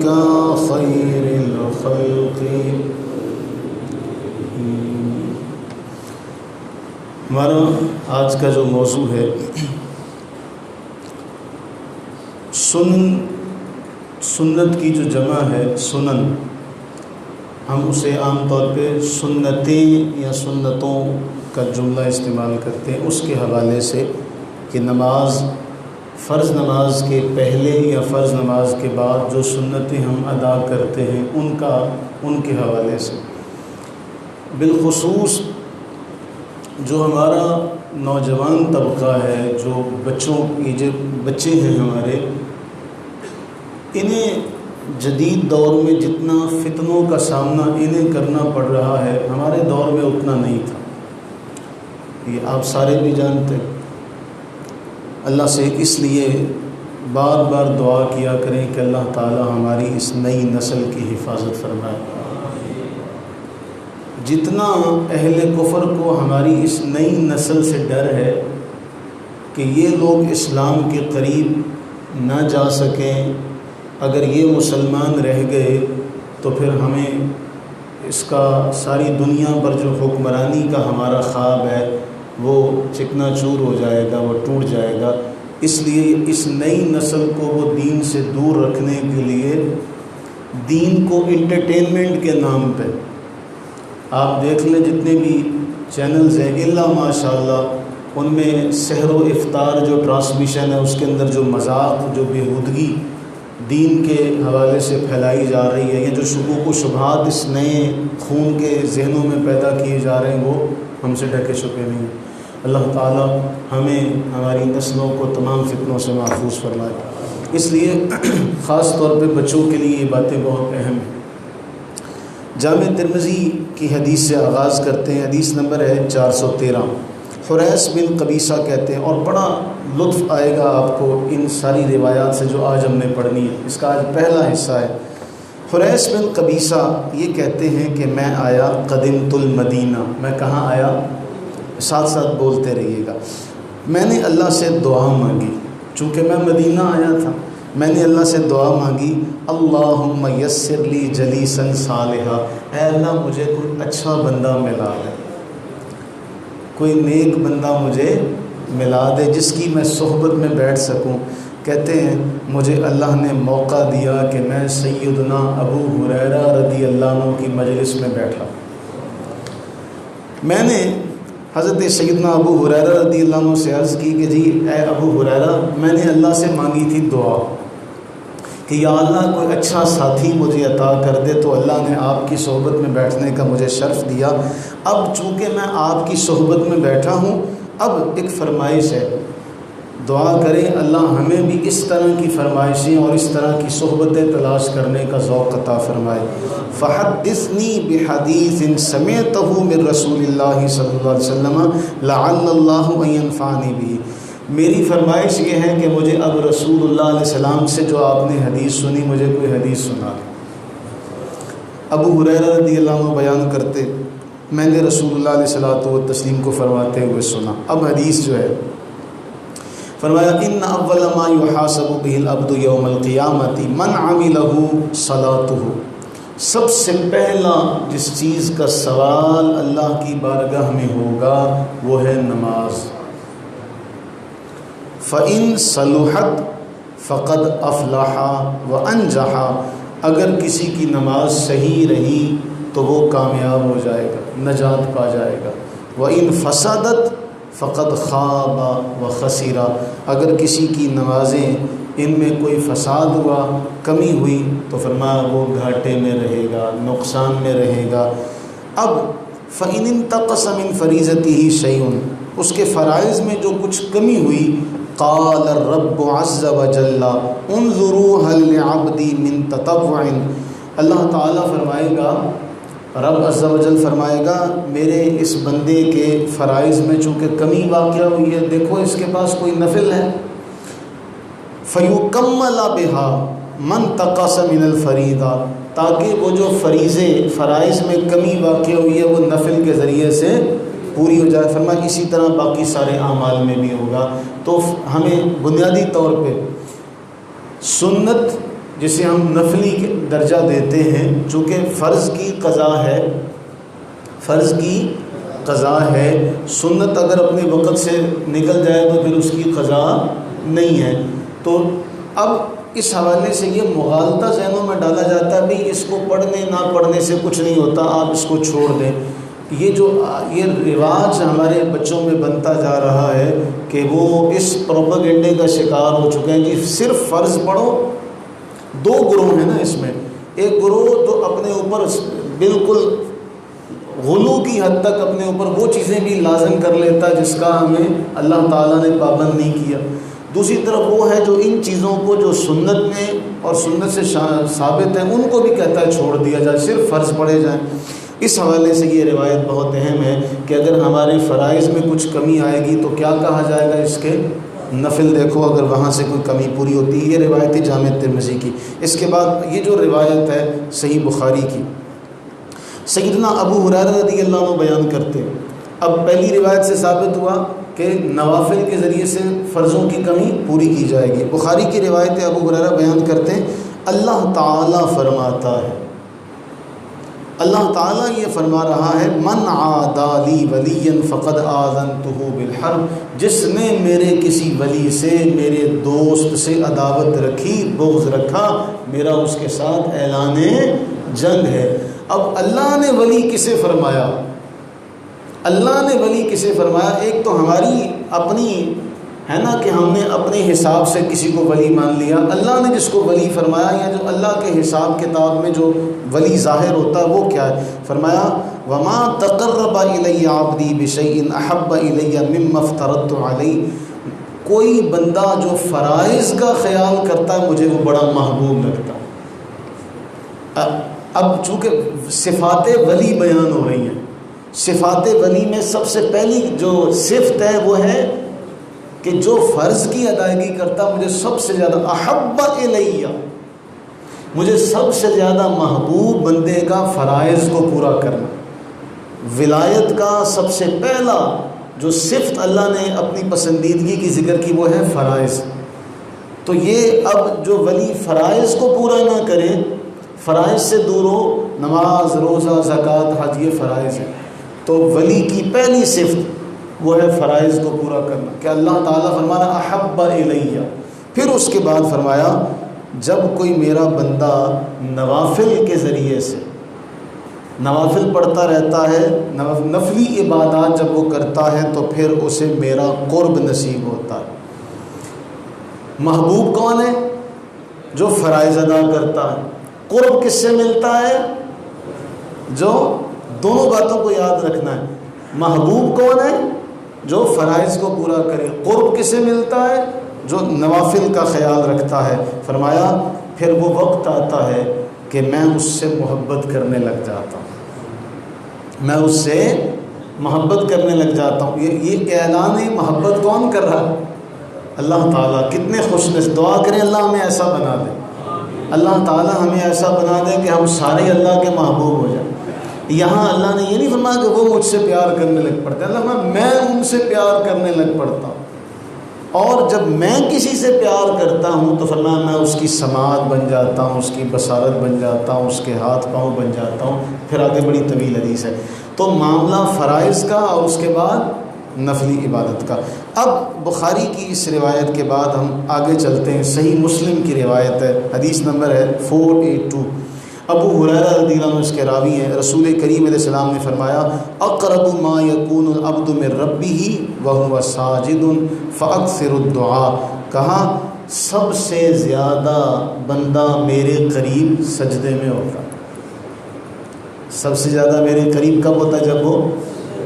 وجهك خير الخلق. ہمارا آج کا جو موضوع ہے سنت کی جو جمع ہے سنن، ہم اسے عام طور پہ سنتیں یا سنتوں کا جملہ استعمال کرتے ہیں اس کے حوالے سے کہ نماز، فرض نماز کے پہلے یا فرض نماز کے بعد جو سنتیں ہم ادا کرتے ہیں ان کے حوالے سے. بالخصوص جو ہمارا نوجوان طبقہ ہے، جو بچے ہیں ہمارے، انہیں جدید دور میں جتنا فتنوں کا سامنا انہیں کرنا پڑ رہا ہے ہمارے دور میں اتنا نہیں تھا. یہ آپ سارے بھی جانتے ہیں. اللہ سے اس لیے بار بار دعا کیا کریں کہ اللہ تعالی ہماری اس نئی نسل کی حفاظت فرمائے. جتنا اہل کفر کو ہماری اس نئی نسل سے ڈر ہے کہ یہ لوگ اسلام کے قریب نہ جا سکیں، اگر یہ مسلمان رہ گئے تو پھر ہمیں اس کا ساری دنیا پر جو حکمرانی کا ہمارا خواب ہے وہ چکنا چور ہو جائے گا، وہ ٹوٹ جائے گا. اس لیے اس نئی نسل کو وہ دین سے دور رکھنے کے لیے دین کو انٹرٹینمنٹ کے نام پہ آپ دیکھ لیں جتنے بھی چینلز ہیں الا ماشاءاللہ ان میں سحر و افطار جو ٹرانسمیشن ہے اس کے اندر جو مذاق، جو بیہودگی دین کے حوالے سے پھیلائی جا رہی ہے، یا جو شکوک و شبہات اس نئے خون کے ذہنوں میں پیدا کیے جا رہے ہیں وہ ہم سے ڈھکے چھپے نہیں ہیں. اللہ تعالی ہمیں ہماری نسلوں کو تمام فتنوں سے محفوظ فرمائے. اس لیے خاص طور پہ بچوں کے لیے یہ باتیں بہت اہم ہیں. جامع ترمذی کی حدیث سے آغاز کرتے ہیں. حدیث نمبر ہے 413. حریث بن قبیصہ کہتے ہیں، اور بڑا لطف آئے گا آپ کو ان ساری روایات سے جو آج ہم نے پڑھنی ہے. اس کا آج پہلا حصہ ہے. حریث بن قبیصہ یہ کہتے ہیں کہ میں آیا قدمت المدینہ، میں کہاں آیا؟ ساتھ ساتھ بولتے رہیے گا. میں نے اللہ سے دعا مانگی، چونکہ میں مدینہ آیا تھا، میں نے اللہ سے دعا مانگی، اللہم یسر لی جلیسا صالحا، اے اللہ مجھے کوئی اچھا بندہ ملا دے، کوئی نیک بندہ مجھے ملا دے جس کی میں صحبت میں بیٹھ سکوں. کہتے ہیں مجھے اللہ نے موقع دیا کہ میں سیدنا ابو ہریرہ رضی اللہ عنہ کی مجلس میں بیٹھا. میں نے حضرت سیدنا ابو ہریرہ رضی اللہ عنہ سے عرض کی کہ جی اے ابو ہریرہ، میں نے اللہ سے مانگی تھی دعا کہ یا اللہ کوئی اچھا ساتھی مجھے عطا کر دے، تو اللہ نے آپ کی صحبت میں بیٹھنے کا مجھے شرف دیا. اب چونکہ میں آپ کی صحبت میں بیٹھا ہوں، اب ایک فرمائش ہے، دعا کریں اللہ ہمیں بھی اس طرح کی فرمائشیں اور اس طرح کی صحبتیں تلاش کرنے کا ذوق عطا فرمائے. فحدثنی بحدیث سمعتہ من رسول اللہ صلی اللہ علیہ وسلم لعل اللہ ان ینفعنی بہ. میری فرمائش یہ ہے کہ مجھے اب رسول اللہ علیہ السلام سے جو آپ نے حدیث سنی مجھے کوئی حدیث سنا دیں. ابو ہریرہ رضی اللہ عنہ بیان کرتے، میں نے رسول اللہ علیہ الصلوۃ والتسلیم کو فرماتے ہوئے سنا. اب حدیث جو ہے فرمایا ان اول ما یحاسب به العبد یوم القیامۃ من عملہ صلاتہ، سب سے پہلا جس چیز کا سوال اللہ کی بارگاہ میں ہوگا وہ ہے نماز. فَإِن صَلُحَتْ فَقَدْ أَفْلَحَ وَأَنْجَحَ، اگر کسی کی نماز صحیح رہی تو وہ کامیاب ہو جائے گا، نجات پا جائے گا. وَإِن فَسَدَتْ فَقَدْ خَابَ وَخَسِرَ، اگر کسی کی نمازیں ان میں کوئی فساد ہوا، کمی ہوئی، تو فرمایا وہ گھاٹے میں رہے گا، نقصان میں رہے گا. اب فَإِنِ انتقص مِن فَرِيضَتِهِ شَيْءٌ، اس کے فرائض میں جو کچھ کمی ہوئی، قال الرب عز وجل انظروا هل لعبدی من تطوع، اللہ تعالیٰ فرمائے گا، رب عز و جل فرمائے گا میرے اس بندے کے فرائض میں چونکہ کمی واقع ہوئی ہے، دیکھو اس کے پاس کوئی نفل ہے. فیکمل بہا من تقص من الفریضہ، تاکہ وہ جو فریضے فرائض میں کمی واقع ہوئی ہے وہ نفل کے ذریعے سے پوری ہو جائے. فرمایا اسی طرح باقی سارے اعمال میں بھی ہوگا. تو ہمیں بنیادی طور پہ سنت جسے ہم نفلی درجہ دیتے ہیں، چونکہ فرض کی قضا ہے، سنت اگر اپنے وقت سے نکل جائے تو پھر اس کی قضا نہیں ہے۔ تو اب اس حوالے سے یہ مغالطہ ذہنوں میں ڈالا جاتا ہے بھئی اس کو پڑھنے نہ پڑھنے سے کچھ نہیں ہوتا، آپ اس کو چھوڑ دیں۔ یہ رواج ہمارے بچوں میں بنتا جا رہا ہے کہ وہ اس پروپیگنڈے کا شکار ہو چکے ہیں، جی صرف فرض پڑھو۔ دو گروہ ہیں نا اس میں، ایک گروہ جو اپنے اوپر بالکل غلو کی حد تک اپنے اوپر وہ چیزیں بھی لازم کر لیتا جس کا ہمیں اللہ تعالیٰ نے پابند نہیں کیا، دوسری طرف وہ ہے جو ان چیزوں کو جو سنت میں اور سنت سے ثابت ہیں ان کو بھی کہتا ہے چھوڑ دیا جائے، صرف فرض پڑھے جائیں۔ اس حوالے سے یہ روایت بہت اہم ہے کہ اگر ہمارے فرائض میں کچھ کمی آئے گی تو کیا کہا جائے گا، اس کے نفل دیکھو اگر وہاں سے کوئی کمی پوری ہوتی ہے۔ یہ روایت جامع ترمذی کی۔ اس کے بعد یہ جو روایت ہے صحیح بخاری کی، سیدنا ابو ہریرہ رضی اللہ عنہ بیان کرتے ہیں۔ اب پہلی روایت سے ثابت ہوا کہ نوافل کے ذریعے سے فرضوں کی کمی پوری کی جائے گی۔ بخاری کی روایت ابو ہریرہ بیان کرتے ہیں، اللہ تعالیٰ فرماتا ہے، اللہ تعالیٰ یہ فرما رہا ہے، من عادی لی ولی فقد آذنتہ بالحرب، جس نے میرے کسی ولی سے، میرے دوست سے عداوت رکھی، بغض رکھا، میرا اس کے ساتھ اعلان جنگ ہے۔ اب اللہ نے ولی کسے فرمایا؟ اللہ نے ولی کسے فرمایا؟ ایک تو ہماری اپنی ہے نا کہ ہم نے اپنے حساب سے کسی کو ولی مان لیا، اللہ نے جس کو ولی فرمایا یا جو اللہ کے حساب کتاب میں جو ولی ظاہر ہوتا ہے وہ کیا ہے؟ فرمایا وما تقرب الی عبدی بشیء احب الی مما افترضت علیہ، کوئی بندہ جو فرائض کا خیال کرتا ہے مجھے وہ بڑا محبوب لگتا ہے۔ اب چونکہ صفات ولی بیان ہو رہی ہیں، صفات ولی میں سب سے پہلی جو صفت ہے وہ ہے کہ جو فرض کی ادائیگی کرتا مجھے سب سے زیادہ احب الیہ، مجھے سب سے زیادہ محبوب بندے کا فرائض کو پورا کرنا۔ ولایت کا سب سے پہلا جو صفت اللہ نے اپنی پسندیدگی کی ذکر کی وہ ہے فرائض۔ تو یہ اب جو ولی فرائض کو پورا نہ کرے، فرائض سے دور ہو، نماز روزہ زکوٰۃ حج یہ فرائض ہے، تو ولی کی پہلی صفت وہ ہے فرائض کو پورا کرنا کہ اللہ تعالیٰ فرمانا احب الیہ۔ پھر اس کے بعد فرمایا جب کوئی میرا بندہ نوافل کے ذریعے سے نوافل پڑھتا رہتا ہے، نفلی عبادات جب وہ کرتا ہے تو پھر اسے میرا قرب نصیب ہوتا ہے۔ محبوب کون ہے؟ جو فرائض ادا کرتا ہے۔ قرب کس سے ملتا ہے؟ جو دونوں باتوں کو یاد رکھنا ہے، محبوب کون ہے؟ جو فرائض کو پورا کرے۔ قرب کس سے ملتا ہے؟ جو نوافل کا خیال رکھتا ہے۔ فرمایا پھر وہ وقت آتا ہے کہ میں اس سے محبت کرنے لگ جاتا ہوں، میں اس سے محبت کرنے لگ جاتا ہوں۔ یہ اعلان محبت کون کر رہا ہے؟ اللہ تعالیٰ۔ کتنے خوش نصیب، دعا کریں اللہ ہمیں ایسا بنا دے، اللہ تعالیٰ ہمیں ایسا بنا دے کہ ہم سارے اللہ کے محبوب ہو جائیں۔ یہاں اللہ نے یہ نہیں فرمایا کہ وہ مجھ سے پیار کرنے لگ پڑتے ہیں، اللہ فرمایا میں ان سے پیار کرنے لگ پڑتا ہوں، اور جب میں کسی سے پیار کرتا ہوں تو فرمایا میں اس کی سماعت بن جاتا ہوں، اس کی بصارت بن جاتا ہوں، اس کے ہاتھ پاؤں بن جاتا ہوں۔ پھر آگے بڑی طویل حدیث ہے۔ تو معاملہ فرائض کا اور اس کے بعد نفلی عبادت کا۔ اب بخاری کی اس روایت کے بعد ہم آگے چلتے ہیں، صحیح مسلم کی روایت ہے، حدیث نمبر ہے 482۔ ابو ہریرہ رضی اللہ عنہ اس کے راوی ہیں، رسول کریم علیہ السلام نے فرمایا اقرب ما یکون العبد من ربہ وہو ساجد فاکثر الدعاء، کہا سب سے زیادہ بندہ میرے قریب سجدے میں ہوتا ہے۔ سب سے زیادہ میرے قریب کب ہوتا ہے؟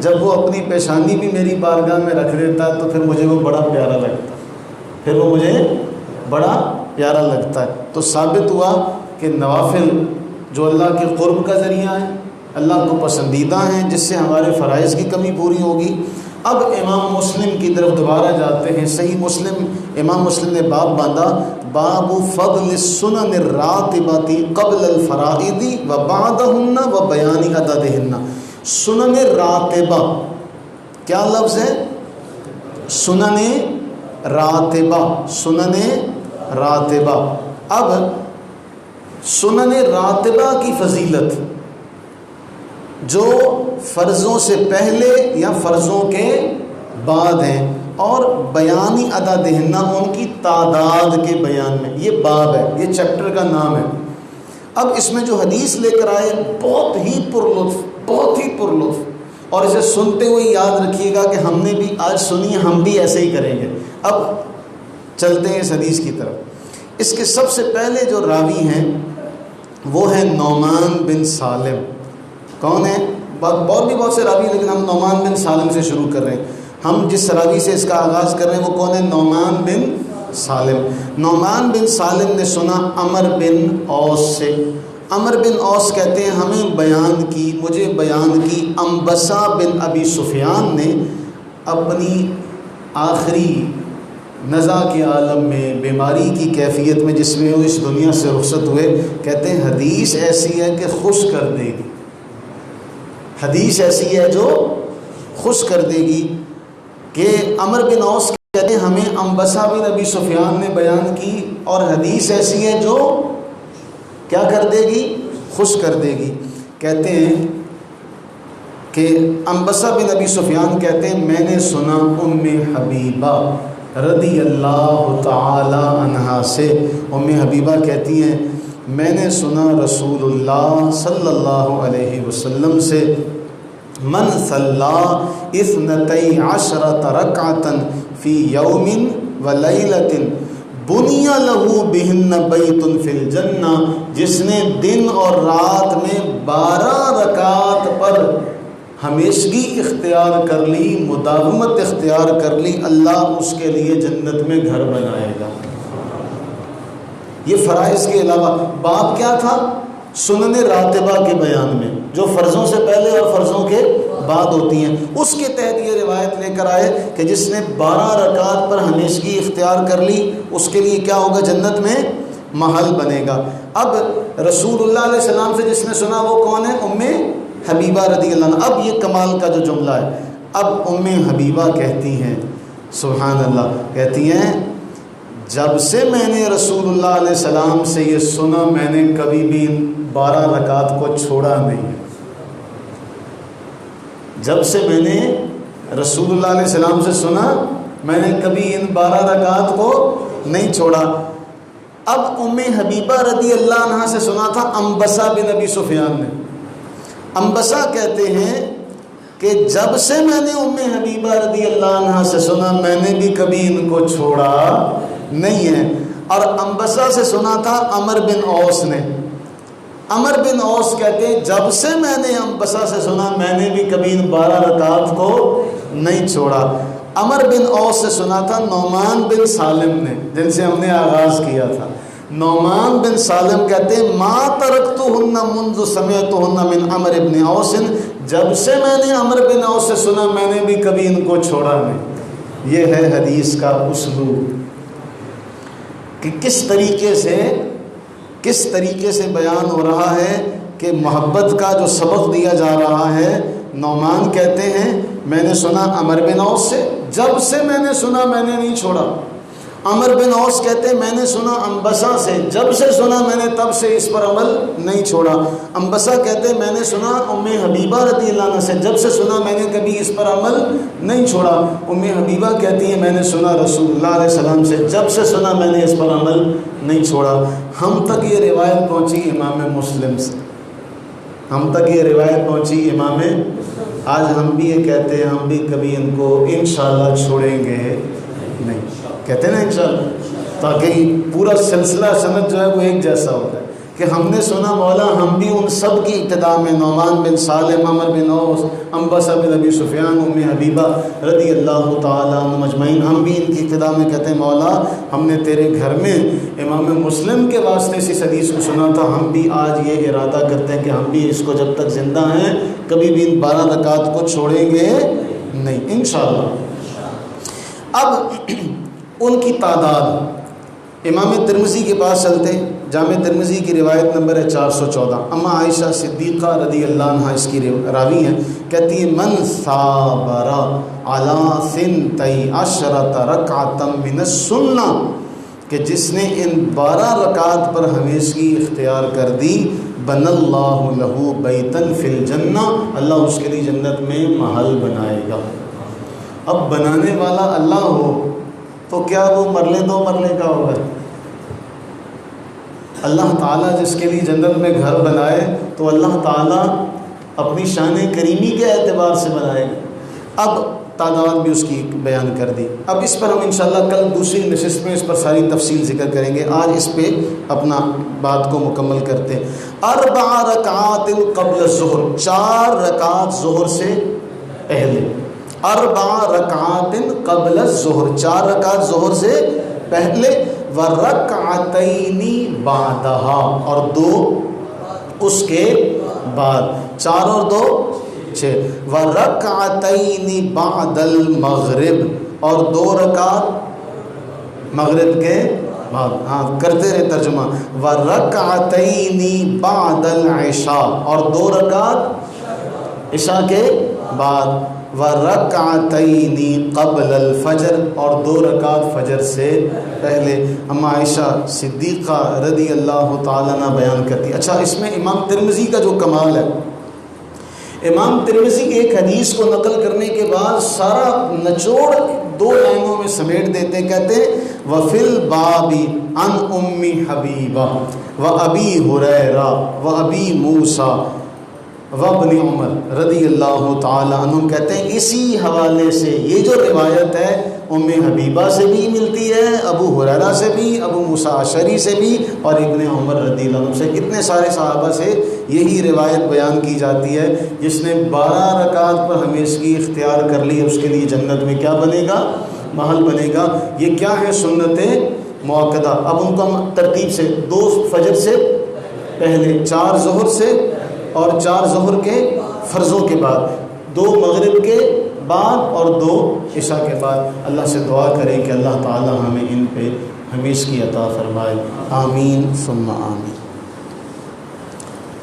جب وہ اپنی پیشانی بھی میری بارگاہ میں رکھ دیتا ہے تو پھر مجھے وہ بڑا پیارا لگتا ہے، پھر وہ مجھے بڑا پیارا لگتا ہے۔ تو ثابت ہوا کہ نوافل جو اللہ کے قرب کا ذریعہ ہیں، اللہ کو پسندیدہ ہیں، جس سے ہمارے فرائض کی کمی پوری ہوگی۔ اب امام مسلم کی طرف دوبارہ جاتے ہیں، صحیح مسلم، امام مسلم نے باب باندھا، باب فضل السنن الراتبۃ قبل الفرائض وبعدہن وبیان عددہن۔ سنن راتبہ کیا لفظ ہے؟ سنن راتبہ، سنن راتبہ۔ اب سنن راتبہ کی فضیلت جو فرضوں سے پہلے یا فرضوں کے بعد ہیں، اور بیانی ادا دہنا ان کی تعداد کے بیان میں، یہ باب ہے، یہ چیپٹر کا نام ہے۔ اب اس میں جو حدیث لے کر آئے بہت ہی پرلطف، اور اسے سنتے ہوئے یاد رکھیے گا کہ ہم نے بھی آج سنی، ہم بھی ایسے ہی کریں گے۔ اب چلتے ہیں اس حدیث کی طرف۔ اس کے سب سے پہلے جو راوی ہیں وہ ہیں نعمان بن سالم۔ کون ہے؟ بہت سے راوی، لیکن ہم نعمان بن سالم سے شروع کر رہے ہیں۔ ہم جس راوی سے اس کا آغاز کر رہے ہیں وہ کون ہے؟ نعمان بن سالم۔ نعمان بن سالم نے سنا عمر بن اوس سے۔ عمر بن اوس کہتے ہیں مجھے بیان کی انبسا بن ابی سفیان نے اپنی آخری نزا کے عالم میں، بیماری کی کیفیت میں جس میں وہ اس دنیا سے رخصت ہوئے، کہتے ہیں حدیث ایسی ہے کہ خوش کر دے گی، حدیث ایسی ہے جو خوش کر دے گی، کہ عمر بن اوس کہتے ہیں ہمیں انبسا بن ابی سفیان نے بیان کی، اور حدیث ایسی ہے جو کیا کر دے گی؟ خوش کر دے گی۔ کہتے ہیں کہ انبسا بن ابی سفیان کہتے ہیں میں نے سنا ام حبیبہ رضی اللہ تعالی عنہا سے، ام حبیبہ کہتی ہیں میں نے سنا رسول اللہ صلی اللہ علیہ وسلم سے، من صلی 12 رکعۃ فی یوم ولیلۃ بنی لہ بہن بیت فی الجنہ، جس نے دن اور رات میں 12 رکعات پر ہمیشگی اختیار کر لی، مداومت اختیار کر لی، اللہ اس کے لیے جنت میں گھر بنائے گا۔ یہ فرائض کے علاوہ باب کیا تھا؟ سنن راتبہ کے بیان میں، جو فرضوں سے پہلے اور فرضوں کے بعد ہوتی ہیں، اس کے تحت یہ روایت لے کر آئے کہ جس نے 12 رکعات پر ہمیشگی اختیار کر لی اس کے لیے کیا ہوگا؟ جنت میں محل بنے گا۔ اب رسول اللہ علیہ السلام سے جس نے سنا وہ کون ہے؟ ام حبیبہ رضی اللہ عنہ۔ اب یہ کمال کا جو جملہ ہے، اب ام حبیبہ کہتی ہیں، سبحان اللہ، کہتی ہیں جب سے میں نے رسول اللہ علیہ السلام سے یہ سنا میں نے کبھی بھی 12 رکعات کو چھوڑا نہیں۔ جب سے میں نے رسول اللہ علیہ السلام سے سنا میں نے کبھی ان 12 رکعات کو نہیں چھوڑا۔ اب ام حبیبہ رضی اللہ عنہ سے سنا تھا انبسا بن ابی سفیان نے۔ انبسا کہتے ہیں کہ جب سے میں نے ام حبیبہ رضی اللہ عنہ سے سنا میں نے بھی کبھی ان کو چھوڑا نہیں ہے۔ اور انبسا سے سنا تھا عمر بن اوس نے۔ عمر بن اوس کہتے ہیں جب سے میں نے انبسا سے سنا میں نے بھی کبھی ان 12 رکعات کو نہیں چھوڑا۔ عمر بن اوس سے سنا تھا نعمان بن سالم نے، جن سے ہم نے آغاز کیا تھا۔ نعمان بن سالم کہتے ہیں ما ترکتہن منذ سمعتہن من عمر بن اوس، جب سے میں نے عمر بن اوس سے سنا میں نے بھی کبھی ان کو چھوڑا نہیں۔ یہ ہے حدیث کا اسلوب کہ کس طریقے سے بیان ہو رہا ہے کہ محبت کا جو سبق دیا جا رہا ہے۔ نعمان کہتے ہیں میں نے سنا عمر بن اوس سے، جب سے میں نے سنا میں نے نہیں چھوڑا۔ عمر بن اوس کہتے ہیں میں نے سنا انبسا سے، جب سے سنا میں نے تب سے اس پر عمل نہیں چھوڑا۔ انبسا کہتے ہیں میں نے سنا ام حبیبہ رضی اللہ عنہ سے، جب سے سنا میں نے کبھی اس پر عمل نہیں چھوڑا۔ ام حبیبہ کہتی ہیں میں نے سنا رسول اللہ علیہ السلام سے، جب سے سنا میں نے اس پر عمل نہیں چھوڑا۔ ہم تک یہ روایت پہنچی امام مسلم سے، ہم تک یہ روایت پہنچی امام۔ آج ہم بھی یہ کہتے ہیں ہم بھی کبھی ان کو انشاءاللہ چھوڑیں گے نہیں، کہتے ہیں نا انشاءاللہ، تاکہ پورا سلسلہ سند جو ہے وہ ایک جیسا ہوتا ہے کہ ہم نے سنا مولا ہم بھی ان سب کی ابتدا میں نعمان بن سالم، عمر بن اوس، انبسا بن ابی سفیان، ام حبیبہ رضی اللہ تعالیٰ عنہم اجمعین، ہم بھی ان کی ابتدا میں کہتے ہیں مولا ہم نے تیرے گھر میں امام مسلم کے واسطے سے اس حدیث کو سنا تھا، ہم بھی آج یہ ارادہ کرتے ہیں کہ ہم بھی اس کو جب تک زندہ ہیں کبھی بھی ان 12 رکعات کو چھوڑیں گے نہیں انشاءاللہ۔ اب ان کی تعداد امام ترمذی کے پاس چلتے ہیں، جامع ترمذی کی روایت نمبر ہے 414۔ اما عائشہ صدیقہ رضی اللہ عنہ اس کی راوی ہیں، کہتی ہے من صابر علی 12 رکعۃ من السنہ، کہ جس نے ان 12 رکعات پر ہمیشگی اختیار کر دی، بن اللہ لہ بیتن فی الجنہ، اللہ اس کے لیے جنت میں محل بنائے گا۔ اب بنانے والا اللہ ہو تو کیا وہ مرلے 2 مرلے کا ہوگا؟ اللہ تعالیٰ جس کے لیے جنت میں گھر بنائے تو اللہ تعالیٰ اپنی شان کریمی کے اعتبار سے بنائے گا۔ اب تعداد بھی اس کی بیان کر دی۔ اب اس پر ہم انشاءاللہ کل دوسری نشست میں اس پر ساری تفصیل ذکر کریں گے، آج اس پہ اپنا بات کو مکمل کرتے ہیں۔ 4 رکعات قبل الظہر، 4 رکعات ظہر سے پہلے، 4 رکعات قبل الظہر، 4 رکعات ظہر سے پہلے، ورکعتین بعدہا، اور 2 اس کے بعد، 4 اور 2 6، ورکعتین بعد المغرب، اور 2 رکعت مغرب کے بعد، ہاں کرتے رہے ترجمہ، ورکعتین بعد العشاء، اور 2 رکعت عشاء کے بعد، ورکعتین قبل الفجر، اور 2 رکعت فجر سے پہلے۔ اما عائشہ صدیقہ رضی اللہ تعالیٰ عنہ بیان کرتی۔ اچھا، اس میں امام ترمذی کا جو کمال ہے، امام ترمذی ایک حدیث کو نقل کرنے کے بعد سارا نچوڑ 2 لائنوں میں سمیٹ دیتے، کہتے وفی الباب عن ام حبیبہ و ابی ہریرہ و ابی موسیٰ وابن عمر رضی اللہ تعالی عنہ، کہتے ہیں اسی حوالے سے یہ جو روایت ہے ام حبیبہ سے بھی ملتی ہے، ابو ہریرہ سے بھی، ابو موسیٰ اشعری سے بھی، اور ابن عمر رضی اللہ عنہ سے، کتنے سارے صحابہ سے یہی روایت بیان کی جاتی ہے۔ جس نے 12 رکعات پر ہمیشگی اختیار کر لی، اس کے لیے جنت میں کیا بنے گا؟ محل بنے گا۔ یہ کیا ہے؟ سنت مؤکدہ۔ اب ان کو ہم ترتیب سے 2 فجر سے پہلے، 4 ظہر سے، اور 4 ظہر کے فرضوں کے بعد، 2 مغرب کے بعد، اور 2 عشاء کے بعد۔ اللہ سے دعا کریں کہ اللہ تعالی ہمیں ان پہ ہمیشگی عطا فرمائے۔ آمین ثم آمین۔